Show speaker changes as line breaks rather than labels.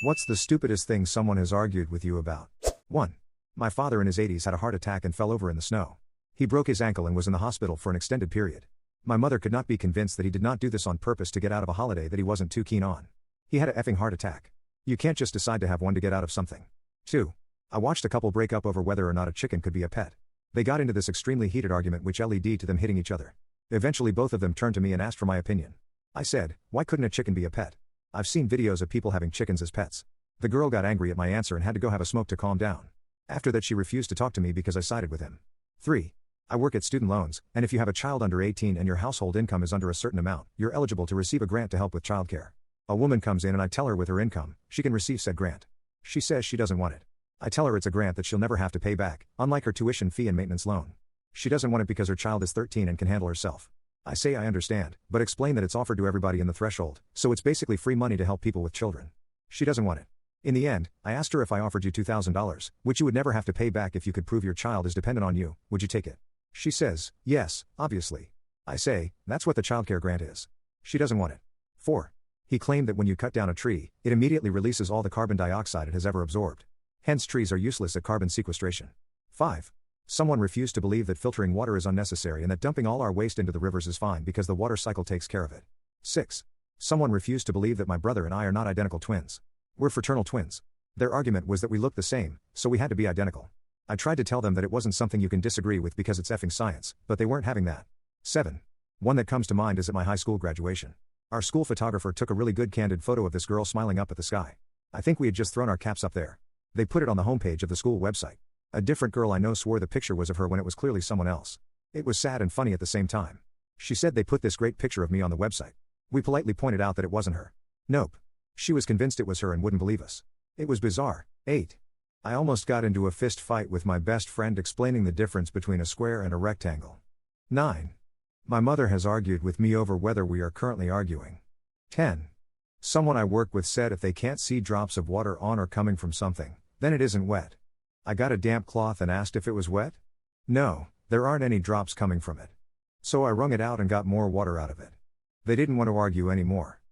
What's the stupidest thing someone has argued with you about? 1. My father in his 80s had a heart attack and fell over in the snow. He broke his ankle and was in the hospital for an extended period. My mother could not be convinced that he did not do this on purpose to get out of a holiday that he wasn't too keen on. He had a effing heart attack. You can't just decide to have one to get out of something. 2. I watched a couple break up over whether or not a chicken could be a pet. They got into this extremely heated argument which led to them hitting each other. Eventually both of them turned to me and asked for my opinion. I said, why couldn't a chicken be a pet? I've seen videos of people having chickens as pets. The girl got angry at my answer and had to go have a smoke to calm down. After that she refused to talk to me because I sided with him. 3. I work at student loans, and if you have a child under 18 and your household income is under a certain amount, you're eligible to receive a grant to help with childcare. A woman comes in and I tell her with her income, she can receive said grant. She says she doesn't want it. I tell her it's a grant that she'll never have to pay back, unlike her tuition fee and maintenance loan. She doesn't want it because her child is 13 and can handle herself. I say I understand, but explain that it's offered to everybody in the threshold, so it's basically free money to help people with children. She doesn't want it. In the end, I asked her if I offered you $2,000, which you would never have to pay back if you could prove your child is dependent on you, would you take it? She says, yes, obviously. I say, that's what the childcare grant is. She doesn't want it. 4. He claimed that when you cut down a tree, it immediately releases all the carbon dioxide it has ever absorbed. Hence trees are useless at carbon sequestration. 5. Someone refused to believe that filtering water is unnecessary and that dumping all our waste into the rivers is fine because the water cycle takes care of it. 6. Someone refused to believe that my brother and I are not identical twins. We're fraternal twins. Their argument was that we look the same, so we had to be identical. I tried to tell them that it wasn't something you can disagree with because it's effing science, but they weren't having that. 7. One that comes to mind is at my high school graduation. Our school photographer took a really good candid photo of this girl smiling up at the sky. I think we had just thrown our caps up there. They put it on the homepage of the school website. A different girl I know swore the picture was of her when it was clearly someone else. It was sad and funny at the same time. She said they put this great picture of me on the website. We politely pointed out that it wasn't her. Nope. She was convinced it was her and wouldn't believe us. It was bizarre. 8. I almost got into a fist fight with my best friend explaining the difference between a square and a rectangle. 9. My mother has argued with me over whether we are currently arguing. 10. Someone I work with said if they can't see drops of water on or coming from something, then it isn't wet. I got a damp cloth and asked if it was wet. No, there aren't any drops coming from it. So I wrung it out and got more water out of it. They didn't want to argue anymore.